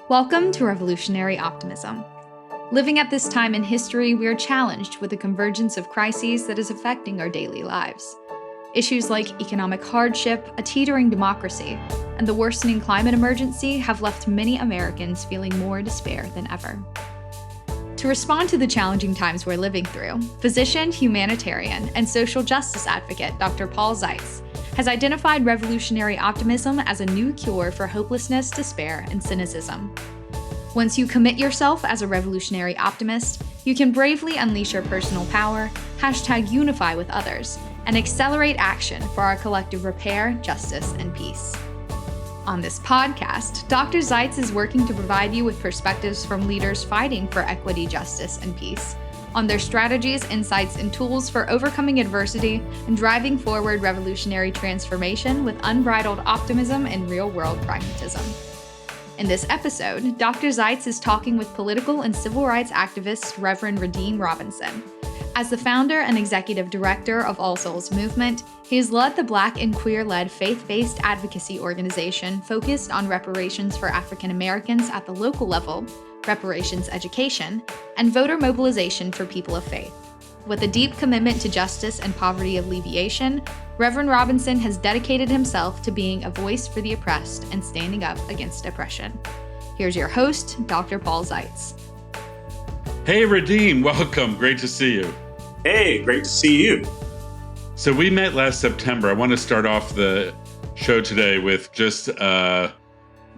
Welcome to Revolutionary Optimism. Living at this time in history, we are challenged with a convergence of crises that is affecting our daily lives. Issues like economic hardship, a teetering democracy, and the worsening climate emergency have left many Americans feeling more despair than ever. To respond to the challenging times we're living through, physician, humanitarian, and social justice advocate Dr. Paul Zeitz has identified revolutionary optimism as a new cure for hopelessness, despair, and cynicism. Once you commit yourself as a revolutionary optimist, you can bravely unleash your personal power, #unify with others, and accelerate action for our collective repair, justice, and peace. On this podcast, Dr. Zeitz is working to provide you with perspectives from leaders fighting for equity, justice, and peace, on their strategies, insights, and tools for overcoming adversity and driving forward revolutionary transformation with unbridled optimism and real-world pragmatism. In this episode, Dr. Zeitz is talking with political and civil rights activist Reverend Redeem Robinson. As the founder and executive director of All Souls Movement, he has led the Black and queer-led faith-based advocacy organization focused on reparations for African Americans at the local level, reparations education, and voter mobilization for people of faith. With a deep commitment to justice and poverty alleviation, Reverend Robinson has dedicated himself to being a voice for the oppressed and standing up against oppression. Here's your host, Dr. Paul Zeitz. Hey, Redeem, welcome. Great to see you. Hey, great to see you. So we met last September. I want to start off the show today with just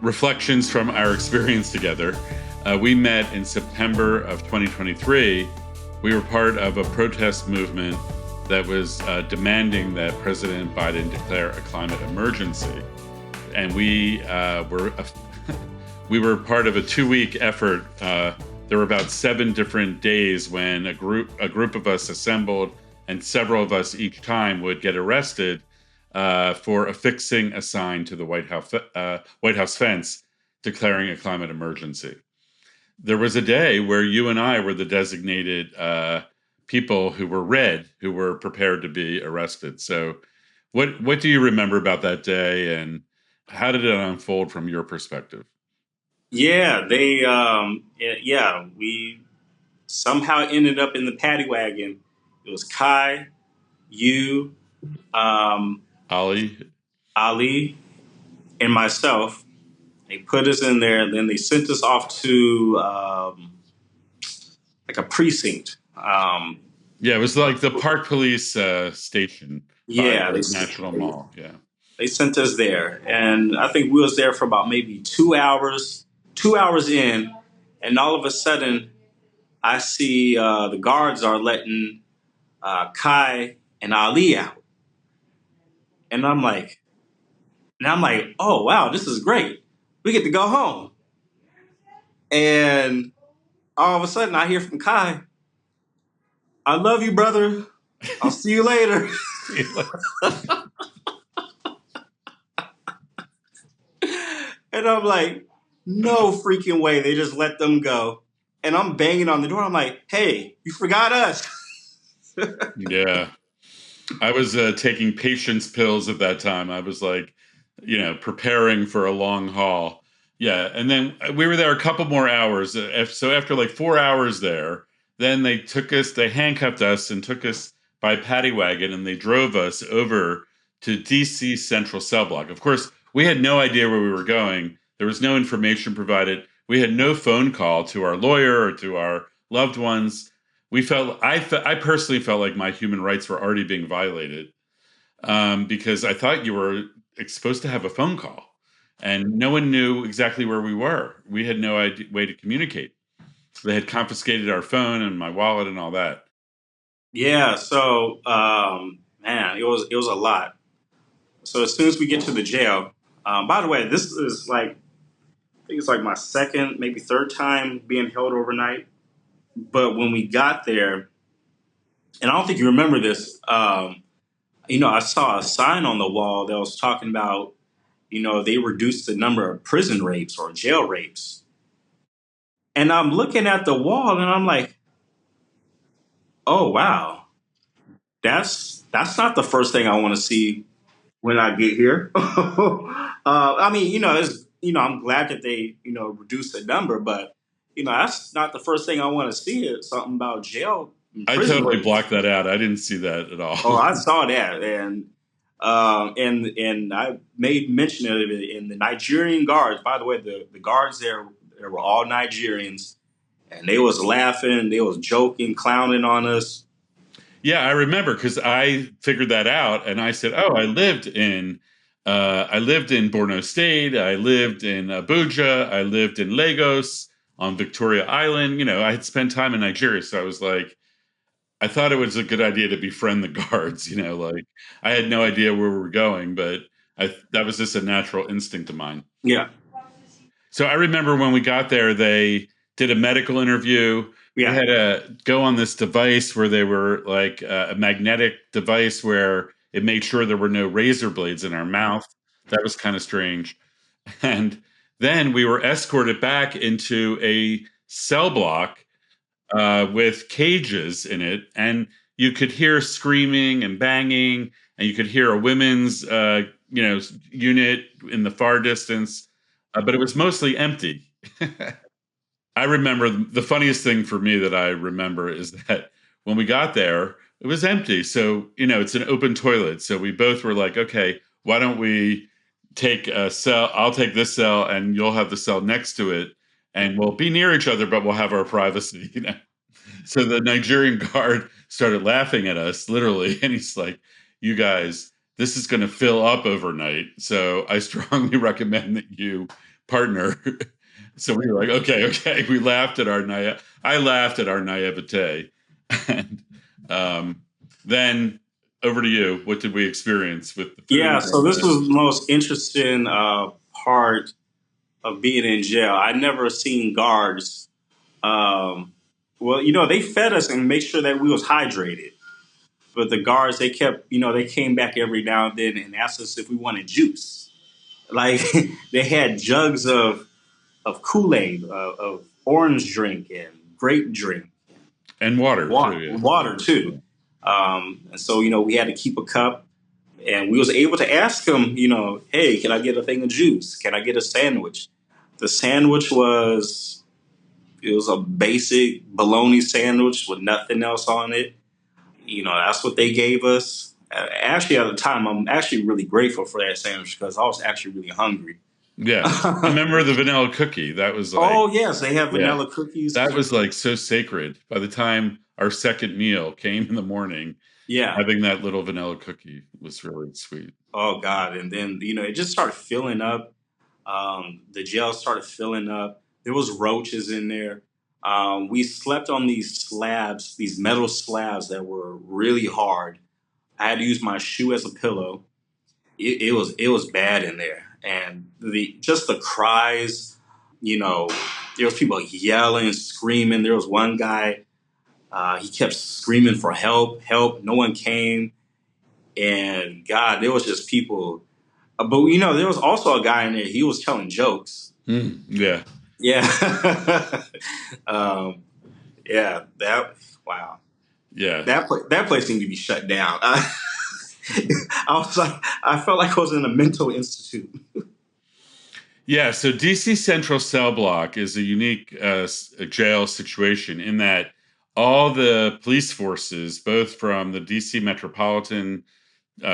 reflections from our experience together. We met in September of 2023. We were part of a protest movement that was demanding that President Biden declare a climate emergency. And we were part of a 2-week effort. There were about 7 different days when a group of us assembled, and several of us each time would get arrested for affixing a sign to the White House fence declaring a climate emergency. There was a day where you and I were the designated people who were prepared to be arrested. So what do you remember about that day, and how did it unfold from your perspective? Yeah, we somehow ended up in the paddy wagon. It was Kai, you, Ali, and myself. They put us in there, and then they sent us off to like a precinct. It was like the Park Police station. Yeah, the National Mall. Yeah, they sent us there, and I think we was there for about maybe 2 hours. 2 hours in, and all of a sudden, I see the guards are letting Kai and Ali out, and I'm like, oh wow, this is great. We get to go home. And all of a sudden, I hear from Kai, "I love you, brother. I'll see you later." And I'm like, no freaking way. They just let them go. And I'm banging on the door. I'm like, hey, you forgot us. Yeah. I was taking patience pills at that time. I was like, preparing for a long haul. Yeah. And then we were there a couple more hours. So after like 4 hours there, then they handcuffed us and took us by paddy wagon, and they drove us over to DC Central Cell Block. Of course, we had no idea where we were going. There was no information provided. We had no phone call to our lawyer or to our loved ones. I personally felt like my human rights were already being violated because I thought you were supposed to have a phone call, and no one knew exactly where we were. We had no way to communicate. They had confiscated our phone and my wallet and all that. Yeah. So, man, it was a lot. So as soon as we get to the jail, by the way, this is like, I think it's like my second, maybe third time being held overnight. But when we got there, and I don't think you remember this, I saw a sign on the wall that was talking about, they reduced the number of prison rapes or jail rapes. And I'm looking at the wall and I'm like, oh, wow, that's not the first thing I want to see when I get here. It's I'm glad that they, reduced the number, but, that's not the first thing I want to see is something about jail and I prison totally rates. blocked that out. I didn't see that at all. Oh, I saw that, and I made mention of it in the Nigerian guards. By the way, the guards there were all Nigerians, and they was laughing, they was joking, clowning on us. Yeah, I remember because I figured that out, and I said, "Oh, I lived in Borno State. I lived in Abuja. I lived in Lagos on Victoria Island. I had spent time in Nigeria, so I was like, I thought it was a good idea to befriend the guards. Like I had no idea where we were going, but that was just a natural instinct of mine. Yeah, So I remember when we got there, they did a medical interview. We yeah, had to go on this device where they were like a magnetic device where it made sure there were no razor blades in our mouth. That was kind of strange. And then we were escorted back into a cell block with cages in it. And you could hear screaming and banging, and you could hear a women's, unit in the far distance, but it was mostly empty. I remember the funniest thing for me that I remember is that when we got there, it was empty. So, it's an open toilet. So we both were like, okay, why don't we take a cell? I'll take this cell and you'll have the cell next to it. And we'll be near each other, but we'll have our privacy. So the Nigerian guard started laughing at us, literally. And he's like, you guys, this is going to fill up overnight. So I strongly recommend that you partner. So we were like, okay. We laughed at our I laughed at our naivete. And then over to you. What did we experience with the food? yeah. So this was the most interesting part of being in jail. I'd never seen guards. Well, they fed us and made sure that we was hydrated. But the guards, they kept, they came back every now and then and asked us if we wanted juice. Like they had jugs of Kool-Aid, of orange drink and grape drink. And water too. Yeah. Water too. And so, we had to keep a cup, and we was able to ask them, hey, can I get a thing of juice? Can I get a sandwich? The sandwich was a basic bologna sandwich with nothing else on it. That's what they gave us. Actually, at the time, I'm actually really grateful for that sandwich because I was actually really hungry. Yeah. I remember the vanilla cookie. That was like, oh, yes, they have vanilla cookies. That was like so sacred. By the time our second meal came in the morning, having that little vanilla cookie was really sweet. Oh, God. And then, it just started filling up. The jail started filling up. There was roaches in there. We slept on these slabs, these metal slabs that were really hard. I had to use my shoe as a pillow. It was bad in there, and the cries. There was people yelling, screaming. There was one guy. He kept screaming for help. No one came, and God, there was just people. But there was also a guy in there. He was telling jokes. Yeah. Yeah. Yeah. Wow. Yeah. That place seemed to be shut down. I felt like I was in a mental institute. Yeah. So DC Central Cell Block is a unique jail situation in that all the police forces, both from the DC Metropolitan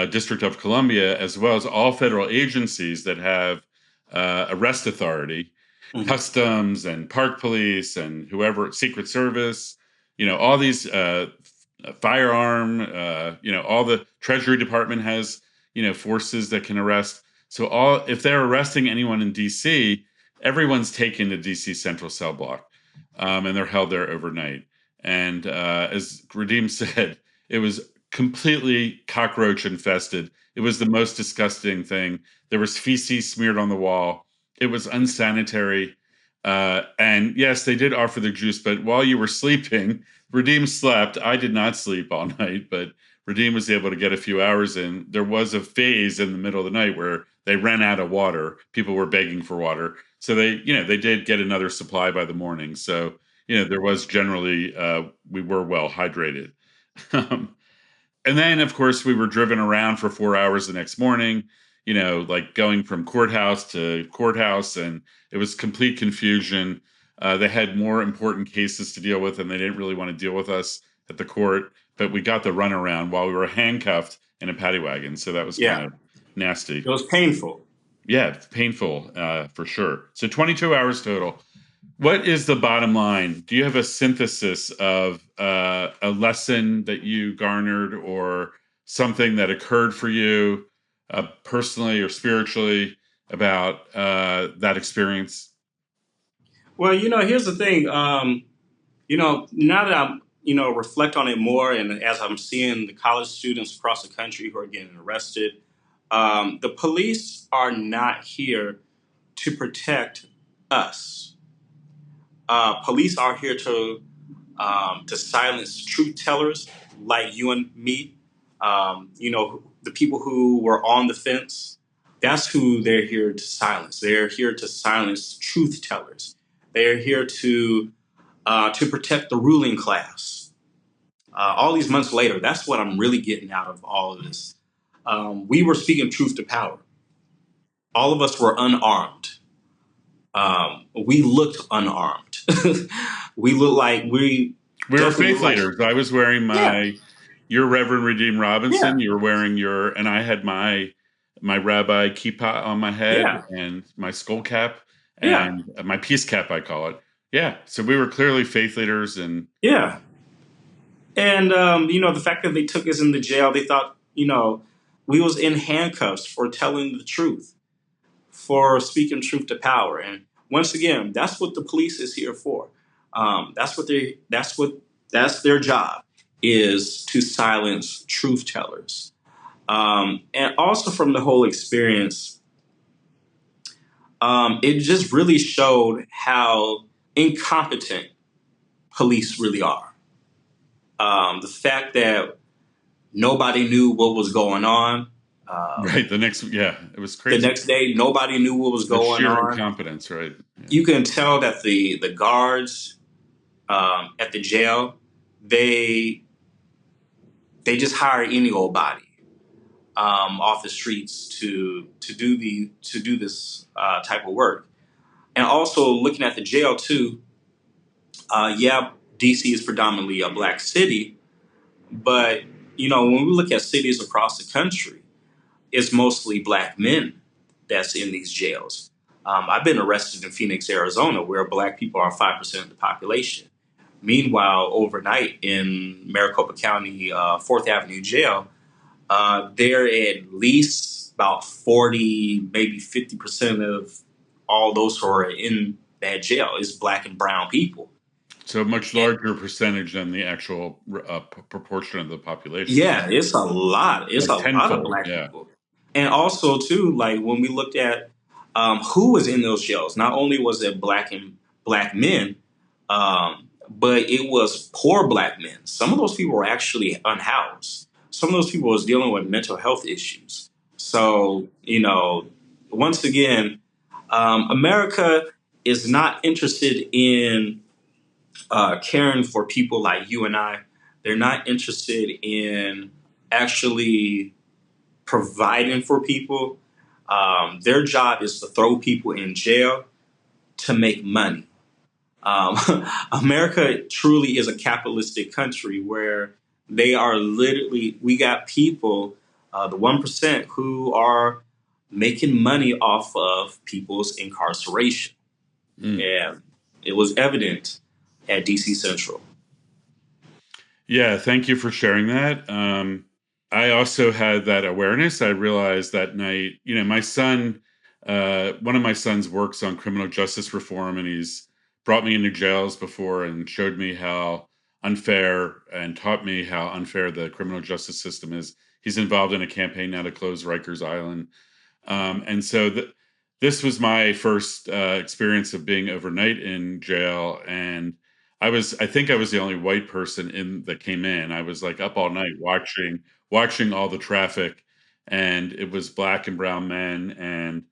District of Columbia, as well as all federal agencies that have arrest authority, Customs and Park Police and whoever, Secret Service, all these firearm, all the Treasury Department has, forces that can arrest. So if they're arresting anyone in DC, everyone's taken to DC Central Cell Block, and they're held there overnight. And as Radim said, it was completely cockroach infested. It was the most disgusting thing. There was feces smeared on the wall. It was unsanitary. And yes, they did offer the juice, but while you were sleeping, Radim slept. I did not sleep all night, but Radim was able to get a few hours in. There was a phase in the middle of the night where they ran out of water. People were begging for water. So they did get another supply by the morning. So, there was generally, we were well hydrated. And then, of course, we were driven around for 4 hours the next morning. like going from courthouse to courthouse, and it was complete confusion. They had more important cases to deal with, and they didn't really want to deal with us at the court. But we got the runaround while we were handcuffed in a paddy wagon. So that was kind of nasty. It was painful. Yeah, painful for sure. So 22 hours total. What is the bottom line? Do you have a synthesis of a lesson that you garnered or something that occurred for you personally or spiritually about that experience? Well, here's the thing. Now that I'm, reflect on it more, and as I'm seeing the college students across the country who are getting arrested, the police are not here to protect us. Police are here to silence truth tellers like you and me. The people who were on the fence. That's who they're here to silence. They're here to silence truth tellers. They're here to protect the ruling class. All these months later, that's what I'm really getting out of all of this. We were speaking truth to power. All of us were unarmed. We looked unarmed. We looked like we were faith leaders. I was wearing your Reverend Redeemed Robinson. Yeah. You were wearing and I had my rabbi kippah on my head and my skull cap and my peace cap, I call it. Yeah. So we were clearly faith leaders and And the fact that they took us into jail, they thought, we was in handcuffs for telling the truth, for speaking truth to power. And once again, that's what the police is here for. That's their job, is to silence truth tellers. And also from the whole experience, it just really showed how incompetent police really are. The fact that nobody knew what was going on. Right. It was crazy. The next day, nobody knew what was going sheer on. Incompetence, right? Yeah. You can tell that the guards at the jail, they just hire any old body off the streets to do this type of work. And also looking at the jail too, DC is predominantly a black city, but when we look at cities across the country, it's mostly black men that's in these jails. I've been arrested in Phoenix, Arizona, where black people are 5% of the population. Meanwhile, overnight in Maricopa County, 4th Avenue Jail, there are at least about 40, maybe 50% of all those who are in that jail is black and brown people. So a much larger percentage than the actual proportion of the population. Yeah, it's a lot. It's like a lot of black people. And also, too, like when we looked at who was in those jails, not only was it black men, but it was poor black men. Some of those people were actually unhoused. Some of those people was dealing with mental health issues. So, once again, America is not interested in caring for people like you and I. They're not interested in actually providing for people. Their job is to throw people in jail to make money. America truly is a capitalistic country where they are literally, we got people, the 1%, who are making money off of people's incarceration. And it was evident at DC Central. Yeah, thank you for sharing that. I also had that awareness. I realized that night, my son, one of my sons works on criminal justice reform, and he's brought me into jails before and showed me how unfair and taught me how unfair the criminal justice system is. He's involved in a campaign now to close Rikers Island. And so this was my first experience of being overnight in jail. And I think I was the only white person that came in. I was like up all night watching all the traffic, and it was black and brown men, and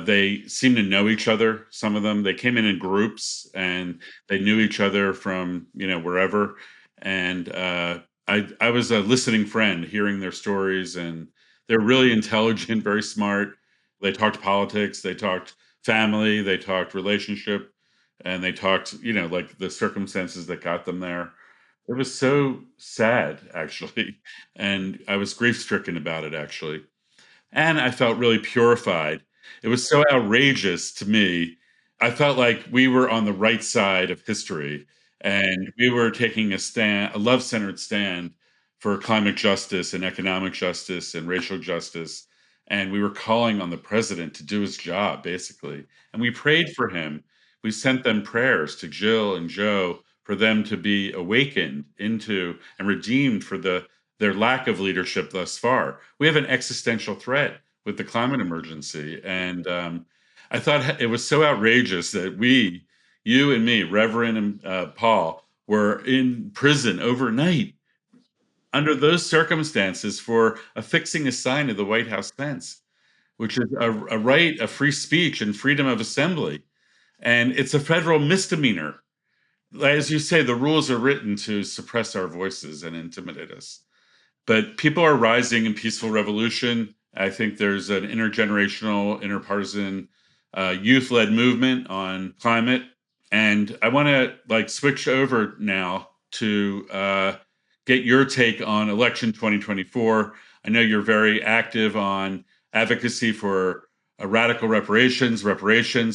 they seemed to know each other. Some of them, they came in groups, and they knew each other from wherever. And I was a listening friend, hearing their stories and They're really intelligent, very smart. They talked politics, they talked family, they talked relationship, and they talked, like the circumstances that got them there. It was so sad, actually. And I was grief stricken about it, actually. And I felt really purified. It was so outrageous to me. I felt like we were on the right side of history and we were taking a stand, a love centered stand for climate justice and economic justice and racial justice. And we were calling on the president to do his job, basically. And we prayed for him. We sent them prayers to Jill and Joe for them to be awakened into and redeemed for their lack of leadership thus far. We have an existential threat with the climate emergency. And I thought it was so outrageous that you and me, Reverend and Paul, were in prison overnight under those circumstances for affixing a sign to the White House fence, which is a right of free speech and freedom of assembly. And it's a federal misdemeanor. As you say, the rules are written to suppress our voices and intimidate us. But people are rising in peaceful revolution. I think there's an intergenerational, interpartisan, youth-led movement on climate. And I want to switch over now to get your take on election 2024. I know you're very active on advocacy for radical reparations.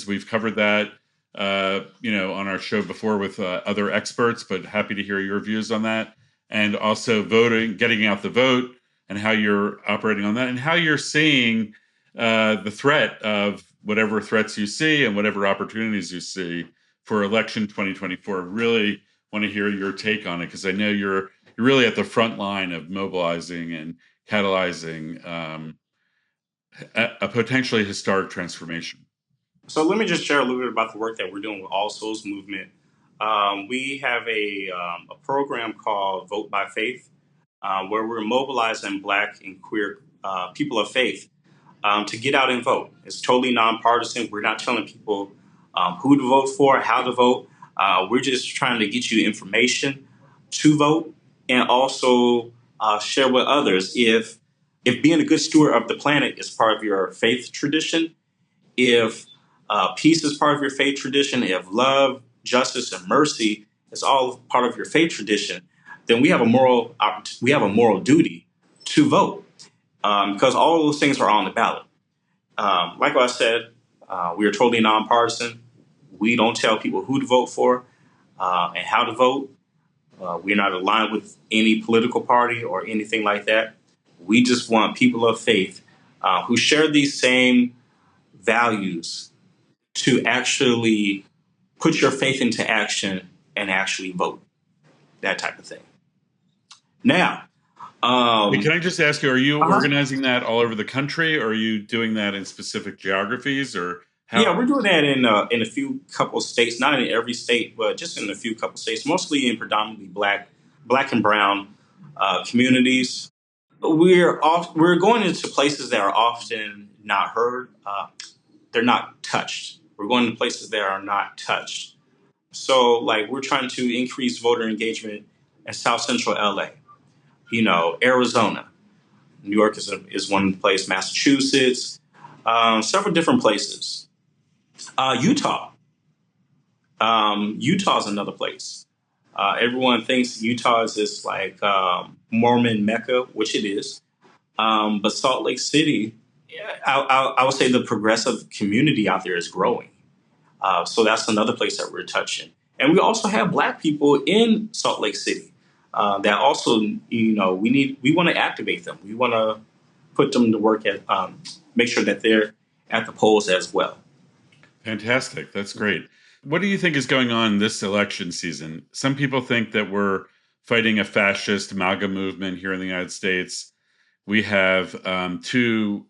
We've covered that, on our show before with other experts, but happy to hear your views on that. And also voting, getting out the vote, and how you're operating on that, and how you're seeing the threat of whatever threats you see and whatever opportunities you see for election 2024. Really want to hear your take on it, because I know you're really at the front line of mobilizing and catalyzing a potentially historic transformation. So let me just share a little bit about the work that we're doing with All Souls Movement. We have a program called Vote by Faith, where we're mobilizing Black and queer people of faith to get out and vote. It's totally nonpartisan. We're not telling people who to vote for, how to vote. We're just trying to get you information to vote, and also share with others. If being a good steward of the planet is part of your faith tradition, if peace is part of your faith tradition, if love, justice, and mercy is all part of your faith tradition, then we have a moral duty to vote, because all of those things are on the ballot. Like I said, we are totally nonpartisan. We don't tell people who to vote for and how to vote. We're not aligned with any political party or anything like that. We just want people of faith who share these same values to actually put your faith into action and actually vote. That type of thing. Now, can I just ask you, are you organizing that all over the country, or are you doing that in specific geographies, or how? Yeah, we're doing that in a couple states, not in every state, but just in a few couple states, mostly in predominantly black and brown communities. We're going into places that are often not heard. They're not touched. We're going to places that are not touched. So, we're trying to increase voter engagement in South Central LA, Arizona, New York is one place, Massachusetts, several different places. Utah. Utah is another place. Everyone thinks Utah is this Mormon Mecca, which it is. But Salt Lake City, I would say the progressive community out there is growing. So that's another place that we're touching. And we also have Black people in Salt Lake City that also, we want to activate them. We want to put them to work at, make sure that they're at the polls as well. Fantastic. That's great. What do you think is going on this election season? Some people think that we're fighting a fascist MAGA movement here in the United States. We have two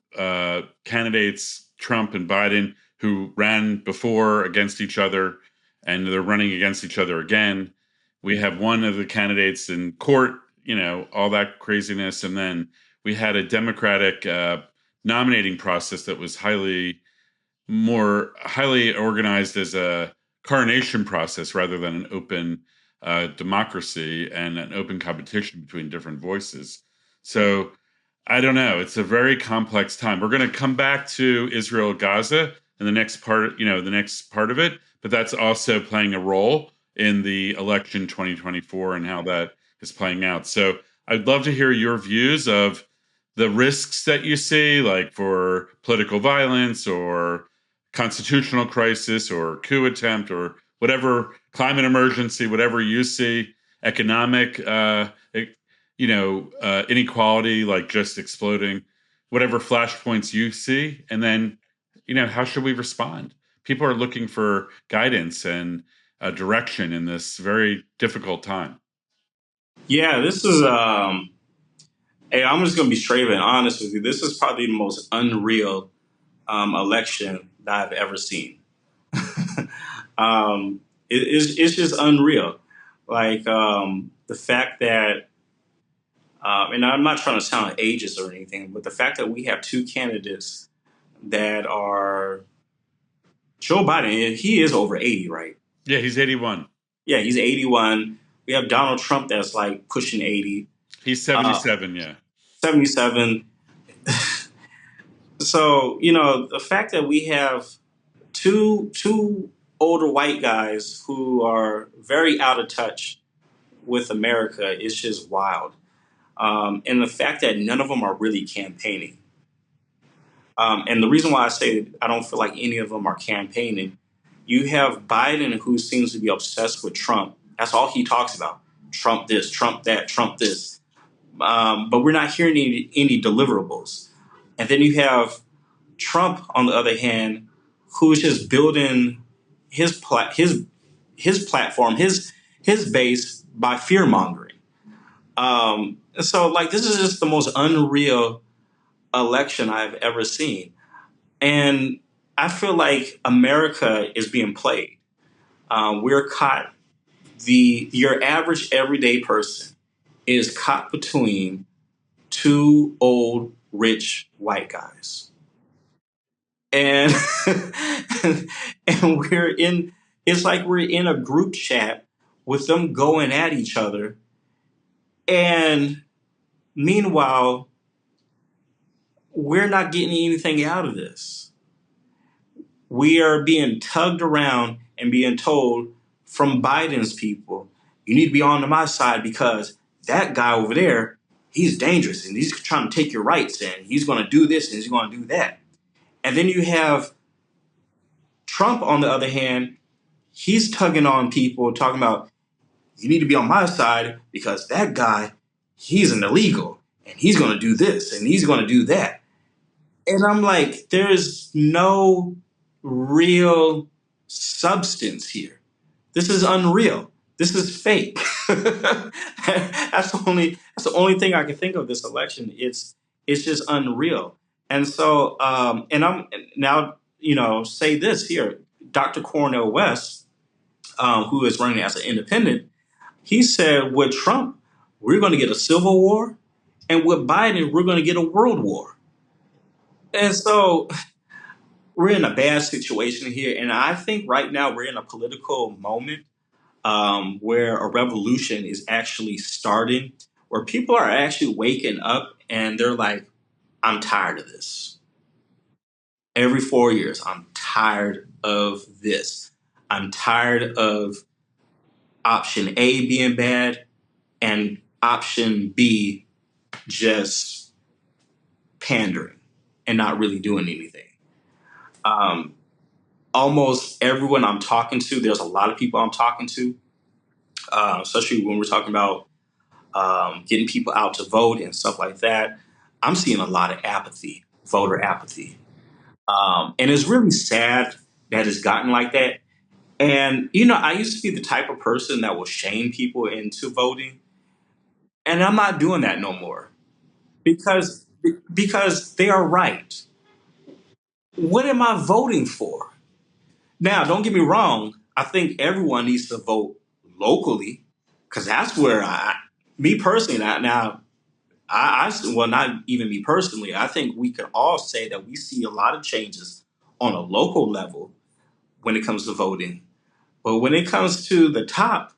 candidates, Trump and Biden, who ran before against each other, and they're running against each other again. We have one of the candidates in court, all that craziness. And then we had a Democratic nominating process that was highly organized as a coronation process rather than an open democracy and an open competition between different voices. So I don't know. It's a very complex time. We're going to come back to Israel, Gaza, in the next part, the next part of it. But that's also playing a role in the election 2024 and how that is playing out. So I'd love to hear your views of the risks that you see, like for political violence or constitutional crisis or coup attempt or whatever, climate emergency, whatever you see, economic inequality, like just exploding, whatever flashpoints you see. And then, how should we respond? People are looking for guidance and direction in this very difficult time. Yeah, this is, hey, I'm just going to be straight and honest with you. This is probably the most unreal election that I've ever seen. It's just unreal. Like the fact that, and I'm not trying to sound ageist or anything, but the fact that we have two candidates that are Joe Biden, he is over 80, right? Yeah, he's 81. Yeah, he's 81. We have Donald Trump that's like pushing 80. He's 77, yeah. 77. So, the fact that we have two older white guys who are very out of touch with America is just wild. And the fact that none of them are really campaigning. And the reason why I say I don't feel like any of them are campaigning, you have Biden, who seems to be obsessed with Trump. That's all he talks about. Trump this, Trump that, Trump this. But we're not hearing any deliverables. And then you have Trump, on the other hand, who's just building his platform, his base by fear mongering. So, this is just the most unreal election I've ever seen, and I feel like America is being played. We're caught. Your average everyday person is caught between two old rich white guys, and and we're in. It's like we're in a group chat with them going at each other, and meanwhile, we're not getting anything out of this. We are being tugged around and being told from Biden's people, you need to be on my side because that guy over there, he's dangerous and he's trying to take your rights and he's going to do this and he's going to do that. And then you have Trump, on the other hand, he's tugging on people, talking about, you need to be on my side because that guy, he's an illegal and he's going to do this and he's going to do that. And I'm like, there's no real substance here. This is unreal. This is fake. That's the only thing I can think of this election. It's just unreal. And so, and I'm now, say this here, Dr. Cornel West, who is running as an independent, he said with Trump, we're going to get a civil war, and with Biden, we're going to get a world war. And so we're in a bad situation here. And I think right now we're in a political moment where a revolution is actually starting, where people are actually waking up and they're like, I'm tired of this. Every 4 years, I'm tired of this. I'm tired of option A being bad and option B just pandering and not really doing anything. Almost everyone I'm talking to, there's a lot of people I'm talking to, especially when we're talking about getting people out to vote and stuff like that. I'm seeing a lot of apathy, voter apathy. And it's really sad that it's gotten like that. And, I used to be the type of person that will shame people into voting. And I'm not doing that no more because they are right. What am I voting for? Now, don't get me wrong. I think everyone needs to vote locally because that's where me personally, well, not even me personally. I think we can all say that we see a lot of changes on a local level when it comes to voting. But when it comes to the top,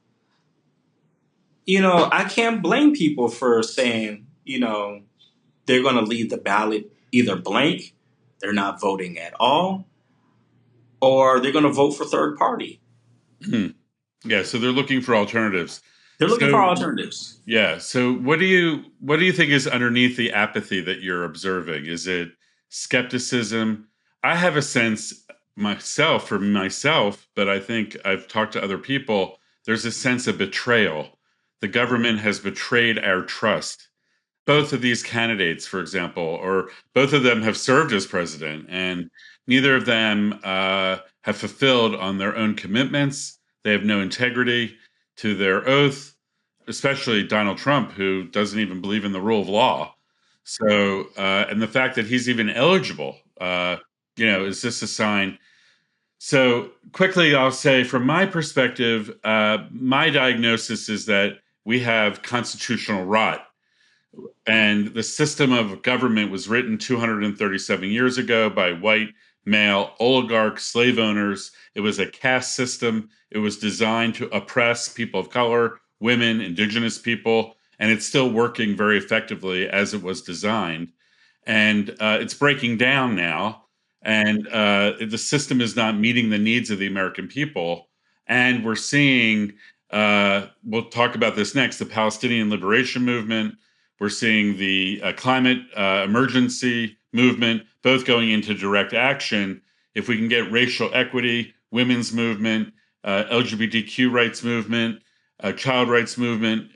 I can't blame people for saying, they're going to leave the ballot either blank, they're not voting at all, or they're going to vote for third party. Yeah, so they're looking for alternatives. They're looking for alternatives. Yeah. So what do you think is underneath the apathy that you're observing? Is it skepticism? I have a sense for myself, but I think I've talked to other people, there's a sense of betrayal. The government has betrayed our trust. Both of these candidates, for example, or both of them have served as president, and neither of them have fulfilled on their own commitments. They have no integrity to their oath, especially Donald Trump, who doesn't even believe in the rule of law. So, and the fact that he's even eligible, is this a sign? So, quickly, I'll say from my perspective, my diagnosis is that we have constitutional rot. And the system of government was written 237 years ago by white male oligarch slave owners. It was a caste system. It was designed to oppress people of color, women, indigenous people, and it's still working very effectively as it was designed. And it's breaking down now, and the system is not meeting the needs of the American people. And we're seeing, we'll talk about this next, the Palestinian liberation movement. We're seeing the climate emergency movement, both going into direct action. If we can get racial equity, women's movement, LGBTQ rights movement, child rights movement,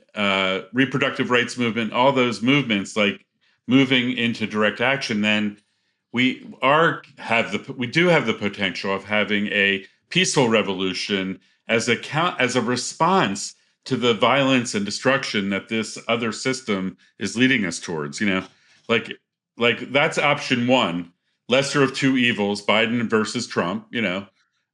reproductive rights movement, all those movements, like moving into direct action, then we do have the potential of having a peaceful revolution as a response to the violence and destruction that this other system is leading us towards. Like that's option one, lesser of two evils, Biden versus Trump,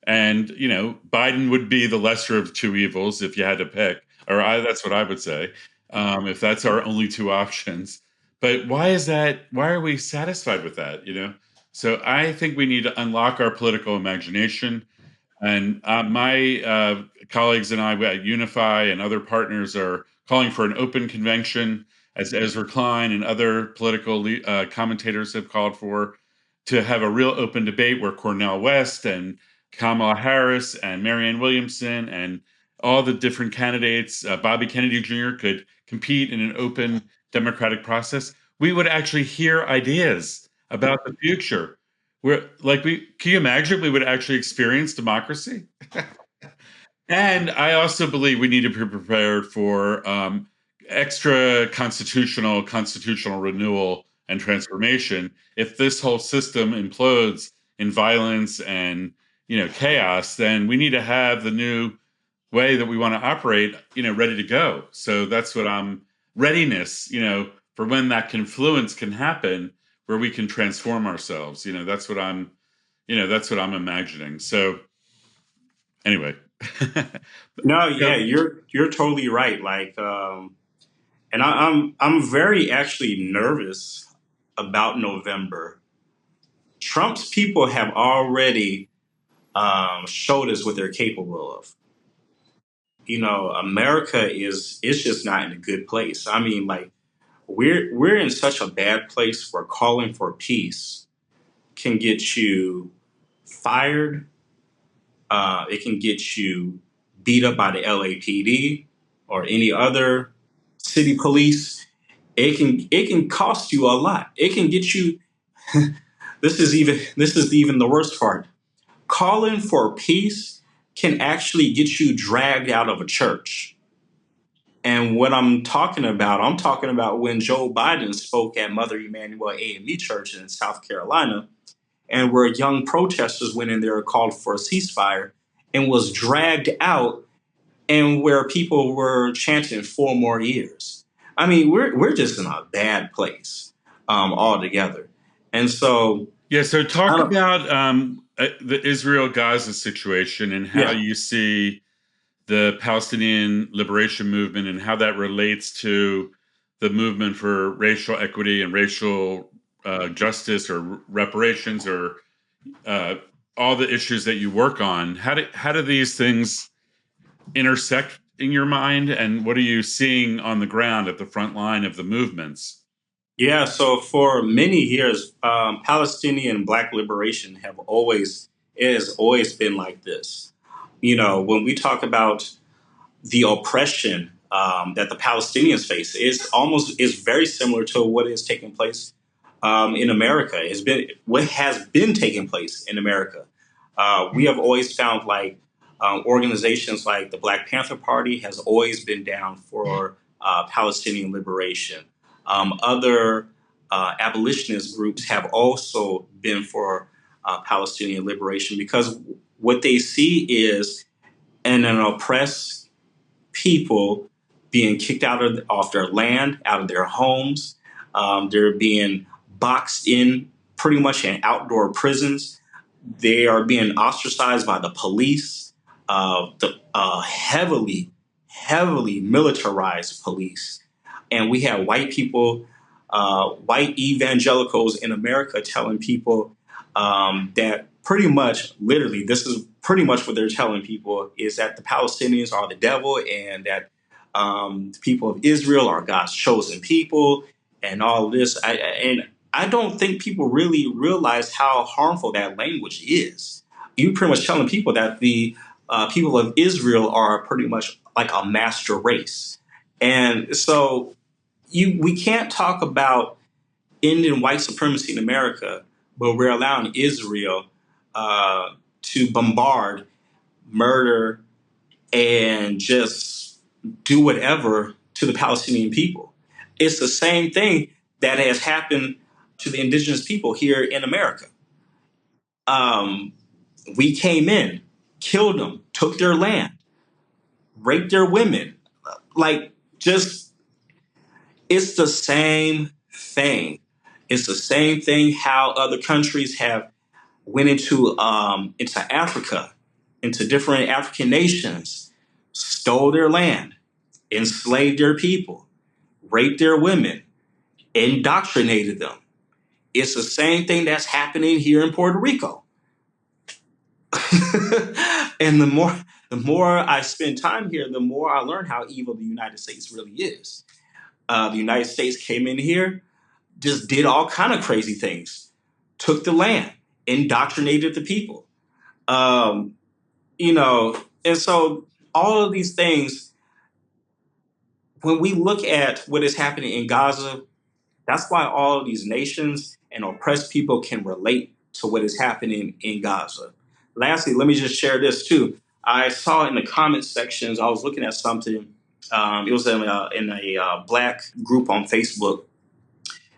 and Biden would be the lesser of two evils if you had to pick, that's what I would say, if that's our only two options. But why is that? Why are we satisfied with that? So I think we need to unlock our political imagination. And my colleagues and I at Unify and other partners are calling for an open convention, as Ezra Klein and other political commentators have called for, to have a real open debate where Cornel West and Kamala Harris and Marianne Williamson and all the different candidates, Bobby Kennedy Jr., could compete in an open democratic process. We would actually hear ideas about the future. Can you imagine we would actually experience democracy? And I also believe we need to be prepared for extra constitutional renewal and transformation. If this whole system implodes in violence and chaos, then we need to have the new way that we want to operate, ready to go. So that's what readiness, for when that confluence can happen, where we can transform ourselves. That's what I'm imagining. So anyway. No, yeah, you're totally right. Like, and I'm very actually nervous about November. Trump's people have already showed us what they're capable of. America is just not in a good place. I mean, like, we're in such a bad place where calling for peace can get you fired. It can get you beat up by the LAPD or any other city police. It can cost you a lot. It can get you. This is even the worst part. Calling for peace can actually get you dragged out of a church. And what I'm talking about when Joe Biden spoke at Mother Emanuel AME Church in South Carolina, and where young protesters went in there and called for a ceasefire and was dragged out, and where people were chanting 4 more years. I mean, we're just in a bad place altogether. And so... Yeah, so talk about the Israel-Gaza situation and how you see the Palestinian liberation movement and how that relates to the movement for racial equity and racial justice or reparations or all the issues that you work on. How do these things intersect in your mind, and what are you seeing on the ground at the front line of the movements? Yeah, so for many years, Palestinian Black liberation it has always been like this. When we talk about the oppression that the Palestinians face, is very similar to what is taking place in America. It's been what has been taking place in America. We have always found like organizations like the Black Panther Party has always been down for Palestinian liberation. Other abolitionist groups have also been for Palestinian liberation because what they see is an oppressed people being kicked off their land, out of their homes. They're being boxed in pretty much in outdoor prisons. They are being ostracized by the police, the heavily militarized police. And we have white people, white evangelicals in America telling people that pretty much, literally, this is pretty much what they're telling people is that the Palestinians are the devil and that the people of Israel are God's chosen people and all this. And I don't think people really realize how harmful that language is. You're pretty much telling people that the people of Israel are pretty much like a master race. And so we can't talk about ending white supremacy in America, but we're allowing Israel to bombard, murder, and just do whatever to the Palestinian people. It's the same thing that has happened to the indigenous people here in America. We came in, killed them, took their land, raped their women. Like, just, it's the same thing. It's the same thing how other countries have went into Africa, into different African nations, stole their land, enslaved their people, raped their women, indoctrinated them. It's the same thing that's happening here in Puerto Rico. And the more I spend time here, the more I learn how evil the United States really is. The United States came in here, just did all kind of crazy things, took the land, indoctrinated the people. Um, and so all of these things, when we look at what is happening in Gaza, that's why all of these nations and oppressed people can relate to what is happening in Gaza. Lastly, let me just share this too. I saw in the comment sections, I was looking at something. It was in a Black group on Facebook.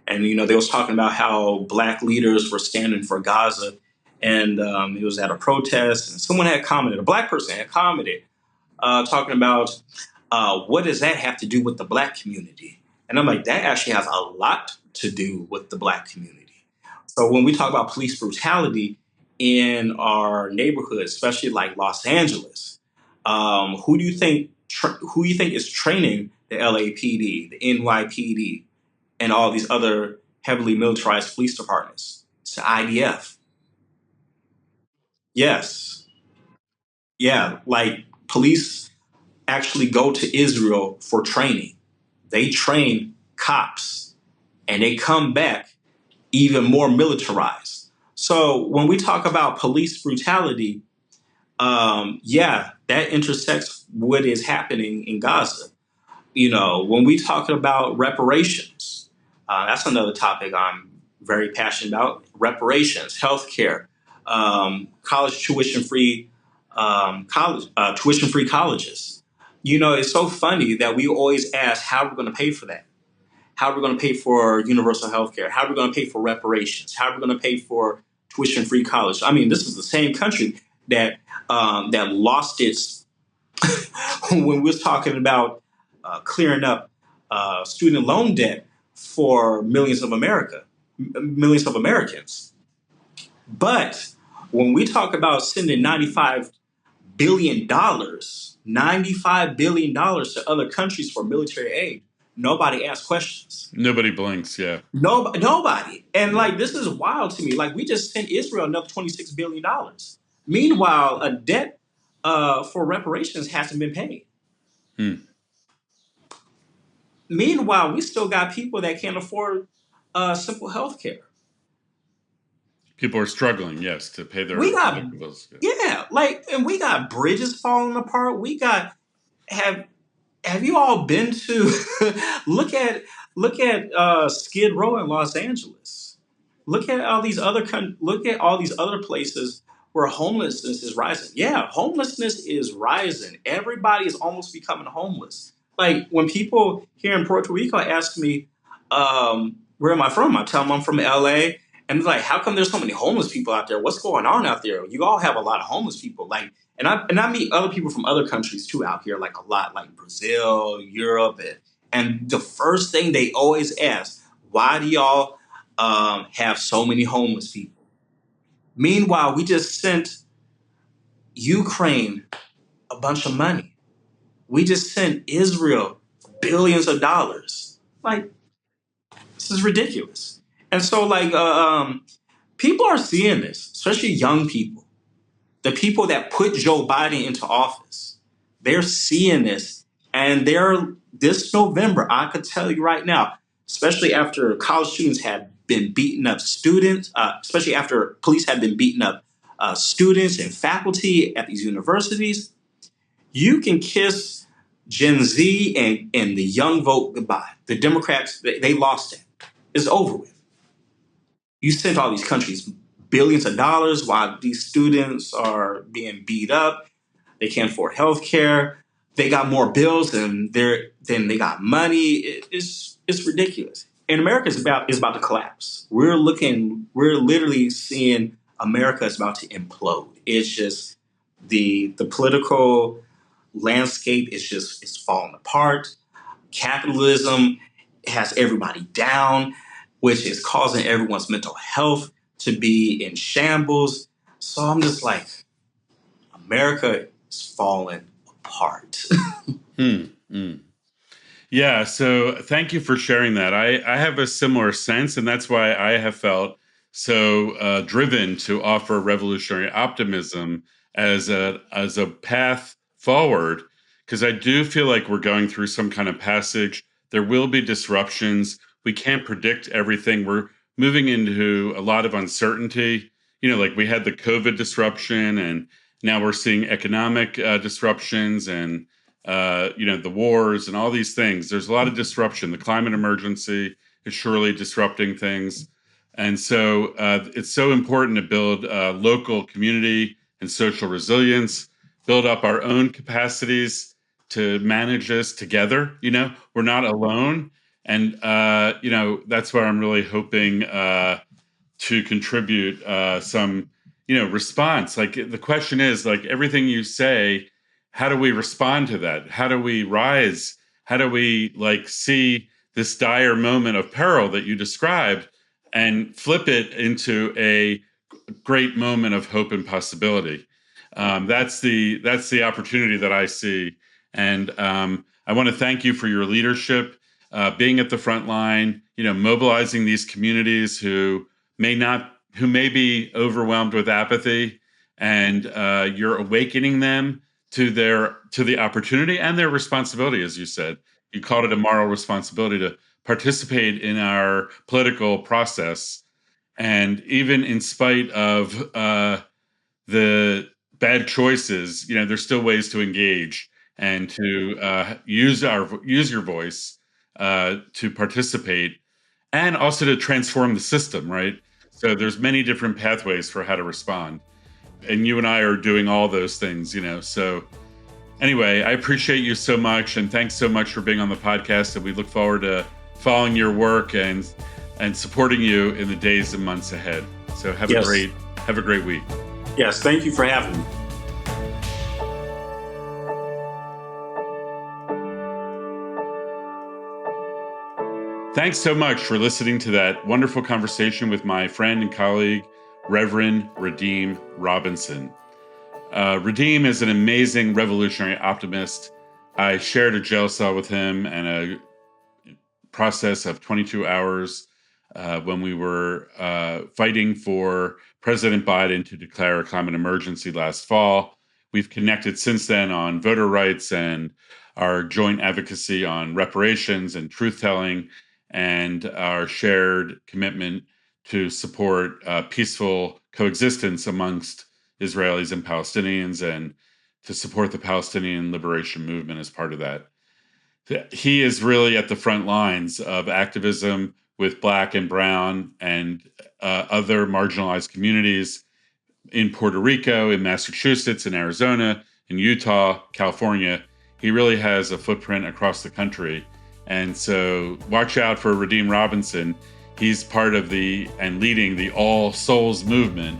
And, they was talking about how Black leaders were standing for Gaza. And it was at a protest. And someone had commented, a Black person had commented, talking about what does that have to do with the Black community? And I'm like, that actually has a lot to do with the Black community. So when we talk about police brutality in our neighborhood, especially like Los Angeles, who do you think is training the LAPD, the NYPD, and all these other heavily militarized police departments? It's the IDF. Yes. Yeah. Like police actually go to Israel for training. They train cops and they come back even more militarized. So when we talk about police brutality, that intersects what is happening in Gaza. When we talk about reparations, that's another topic I'm very passionate about. Reparations, healthcare, college tuition-free tuition-free colleges. It's so funny that we always ask how we're going to pay for that. How are we going to pay for universal health care? How are we going to pay for reparations? How are we going to pay for tuition-free college? I mean, this is the same country that lost its when we're talking about clearing up student loan debt for millions of Americans. But when we talk about sending $95 billion to other countries for military aid, nobody asks questions. Nobody blinks. Yeah. Nobody. And like, this is wild to me. Like, we just sent Israel another $26 billion. Meanwhile, a debt for reparations hasn't been paid. Meanwhile, we still got people that can't afford simple health care. People are struggling, yes, to pay their We got, medical bills. yeah, like, and we got bridges falling apart. We got, have have you all been to look at Skid Row in Los Angeles? Look at all these other places where homelessness is rising. Yeah, homelessness is rising. Everybody is almost becoming homeless. Like when people here in Puerto Rico ask me, where am I from? I tell them I'm from LA. And they're like, how come there's so many homeless people out there? What's going on out there? You all have a lot of homeless people. Like, and I meet other people from other countries too out here, like a lot, like Brazil, Europe, and the first thing they always ask, why do y'all have so many homeless people? Meanwhile, we just sent Ukraine a bunch of money. We just sent Israel billions of dollars. Like, this is ridiculous. And so, like, people are seeing this, especially young people. The people that put Joe Biden into office, they're seeing this. And this November, I could tell you right now, especially after college students had been beating up students, especially after police had been beating up students and faculty at these universities, you can kiss Gen Z and the young vote goodbye. The Democrats, they lost it. It's over with. You sent all these countries billions of dollars while these students are being beat up. They can't afford health care. They got more bills than they got money. It's ridiculous. And America is about to collapse. We're literally seeing America is about to implode. It's just the political landscape is falling apart. Capitalism has everybody down, which is causing everyone's mental health to be in shambles. So I'm just like, America is falling apart. Yeah, so thank you for sharing that. I have a similar sense, and that's why I have felt so driven to offer revolutionary optimism as a path forward, because I do feel like we're going through some kind of passage. There will be disruptions. We can't predict everything. We're moving into a lot of uncertainty. Like we had the COVID disruption, and now we're seeing economic disruptions and the wars and all these things. There's a lot of disruption. The climate emergency is surely disrupting things. And so it's so important to build local community and social resilience, build up our own capacities to manage this together. We're not alone. And, that's where I'm really hoping to contribute some, response. Like the question is, like everything you say, how do we respond to that? How do we rise? How do we see this dire moment of peril that you described and flip it into a great moment of hope and possibility? That's the opportunity that I see. And I want to thank you for your leadership, being at the front line, mobilizing these communities who may be overwhelmed with apathy, and you're awakening them to the opportunity and their responsibility, as you said. You called it a moral responsibility to participate in our political process. And even in spite of the bad choices, there's still ways to engage and to use your voice to participate, and also to transform the system, right? So there's many different pathways for how to respond. And you and I are doing all those things, So anyway, I appreciate you so much, and thanks so much for being on the podcast. And we look forward to following your work and supporting you in the days and months ahead. So have a great week. Yes, thank you for having me. Thanks so much for listening to that wonderful conversation with my friend and colleague, Reverend Radim Robinson. Radim is an amazing revolutionary optimist. I shared a jail cell with him and a process of 22 hours when we were fighting for President Biden to declare a climate emergency last fall. We've connected since then on voter rights and our joint advocacy on reparations and truth-telling. and our shared commitment to support peaceful coexistence amongst Israelis and Palestinians, and to support the Palestinian liberation movement as part of that. He is really at the front lines of activism with Black and Brown and other marginalized communities in Puerto Rico, in Massachusetts, in Arizona, in Utah, California. He really has a footprint across the country. And so watch out for Radim Robinson. He's part of and leading the All Souls movement.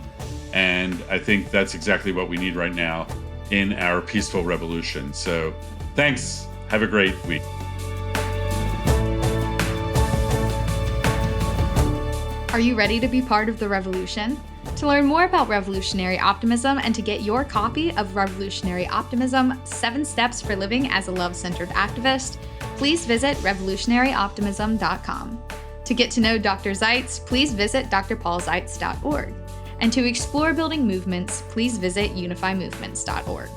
And I think that's exactly what we need right now in our peaceful revolution. So thanks. Have a great week. Are you ready to be part of the revolution? To learn more about Revolutionary Optimism and to get your copy of Revolutionary Optimism, 7 Steps for Living as a Love-Centered Activist, please visit revolutionaryoptimism.com. To get to know Dr. Zeitz, please visit drpaulzeitz.org. And to explore building movements, please visit unifymovements.org.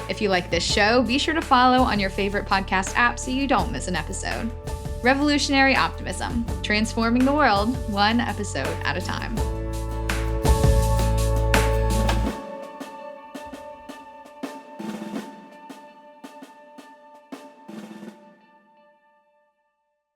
If you like this show, be sure to follow on your favorite podcast app so you don't miss an episode. Revolutionary Optimism, transforming the world one episode at a time.